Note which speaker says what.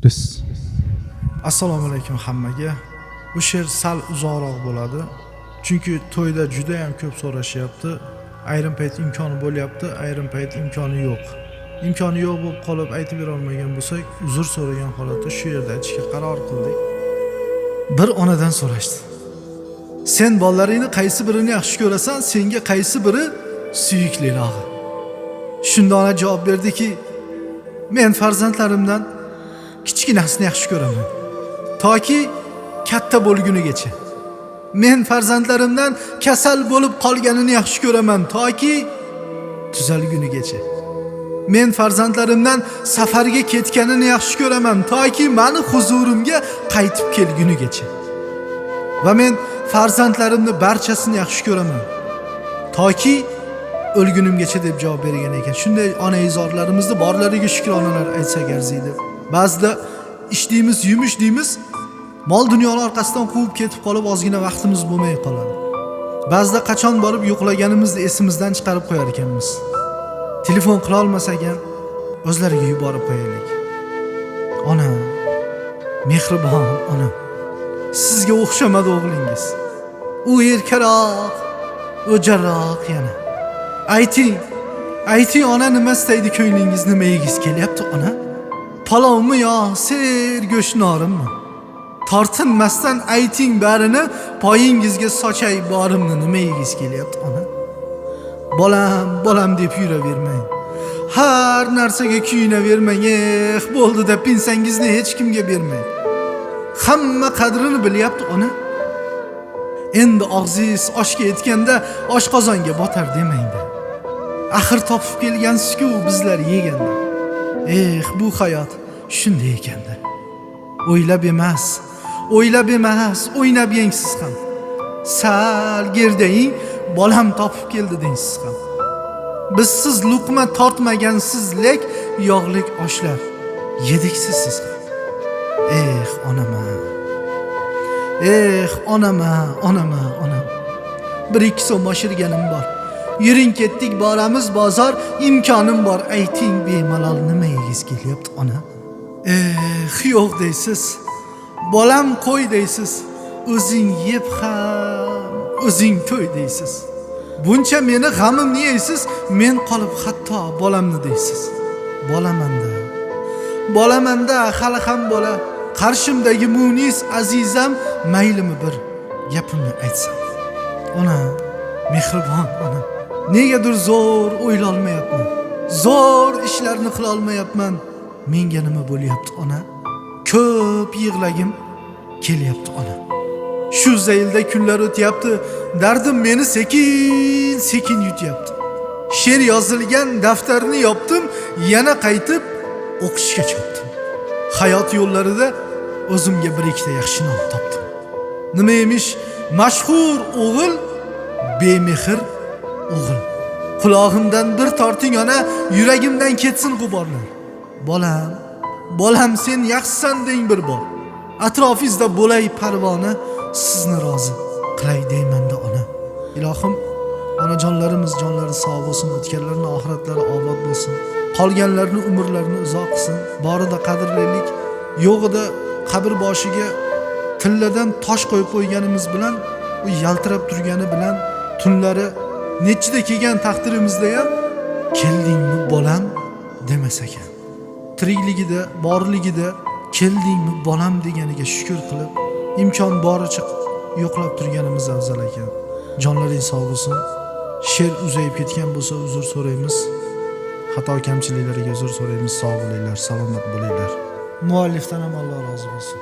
Speaker 1: Biz.
Speaker 2: Assalomu alaykum hammaga. Bu she'r sal uzoqroq bo'ladi. Chunki to'yda juda ham ko'p so'rashyapti. Ayrim payt imkoni bo'lyapti, ayrim payt imkoni yo'q. Imkoni yo'q bo'lib qolib aytib bera olmagan bo'lsak, uzr so'ragan holatda shu yerda aytishga qaror qildik. Bir onadan so'rashdi. Sen bolalaringni qaysi birini yaxshi ko'rasan? Senga qaysi biri suyukliroq? Shunda ona javob berdiki, men farzandlarimdan kichkinasini yaxshi ko'raman. Toki katta bo'lgunigacha. Men farzandlarimdan kasal bo'lib qolganini yaxshi ko'raman, toki tuzalgunigacha. Men farzandlarimdan safarga ketganini yaxshi ko'raman, toki meni huzurimga qaytib kelgunigacha. Va men farzandlarimni barchasini yaxshi ko'raman, toki o'lgunimgacha deb javob bergan ekan. Shunday onaizorlarimizni borlariga shukronalar aytsak arziydi. Ba'zida ishdiymiz, yumush deymiz, mol dunyoni orqasidan quvib ketib qolib ozgina vaqtimiz bo'lmay qoladi. Ba'zida qachon borib yo'qlaganimizni esimizdan chiqarib qo'yar ekanmiz. Telefon qila olmasak ham o'zlariga yuborib qo'yaylik. Ona, mehribon ona. Sizga o'xshamadi o'g'lingiz. U erkaroq, o'jarroq yana. Ayting ona, nima istaydi ko'nglingiz, nima yegiz kelyapti ona? Palovmi yo ser go'shtnorimmi? Tortinmasdan ayting barini, poyingizga sochay borimni, nima yegiz kelyapti ona? Bolam deb yuravermang. Har narsaga kuyinavermang. Bo'ldi deb pinsangizni hech kimga bermang. Hamma qadrini bilyapti ona. Endi og'zingiz oshga yetganda oshqozonga botar demangda. Axir topib kelgansiz-ku bizlar yeganda. Bu hayot shunday ekanda. O'ylab emas, o'ynab yengsiz ham. Sal gerdaying, bolam topib keldi deysiz ham. Bizsiz luqma tortmagansiz lek yog'lik oshlar yedik siz ham. Onam. Bir ikki so'm oshirganim bor. Yuring ketdik, boramiz bozor, imkonim bor. Ayting bemalol, nima yegiz kelyapti ona? Yo'q deysiz. Bolam qo'y deysiz. O'zing yeb ham, o'zing to'y deysiz. Buncha meni g'amimni yeysiz, men qolib hatto bolamni deysiz. Bolamanda hali ham bola. Qarshimdagi munis azizam, maylimi bir gapimni aytsam. Ona, mehribon ona. Negadir zo'r o'yla olmayapman. Zo'r ishlarni qila olmayapman. Menga nima bo'lyapti ona? Ko'p yig'lagim kelyapti ona. Shu zaylda kunlar o'tyapti, dardim meni sekin yutyapti. She'r yozilgan daftarni yopdim, yana qaytib o'qishga chopdim. Hayot yo'llarida o'zimga bir ikkita yaxshi nom topdim. Nima emish? Mashhur o'g'il, bemehr o'g'il. Qulog'imdan bir torting ona, yuragimdan ketsin g'uborlar. Bolam sen yaxshisan deng bir bor. Atrofingizda bo'lay parvona, sizni rozi qilay deymanda ona. Ilohim, onajonlarimiz jonlari sog' bo'lsin, o'tganlarning oxiratlari obod bo'lsin. Qolganlarning umrlarini uzoq qilsin. Borida qadrlaylik, yo'g'ida qabr boshiga tilladan tosh qo'yib qo'yganimiz bilan, u yaltirab turgani bilan tunlari nechida kelgan taqdirimizda ham keldingmi bolam demas ekan. Tirikligida, borligida keldingmi bolam deganiga shukr qilib, imkon boricha yo'qlab turganimiz afzal ekan. Jonlaring sog' bo'lsin. She'r uzayib ketgan bo'lsa uzr so'raymiz. Xato kamchiliklarga uzr so'raymiz. Sog' bo'linglar, salomat bo'linglar. Muallifdan ham Alloh rozi bo'lsin.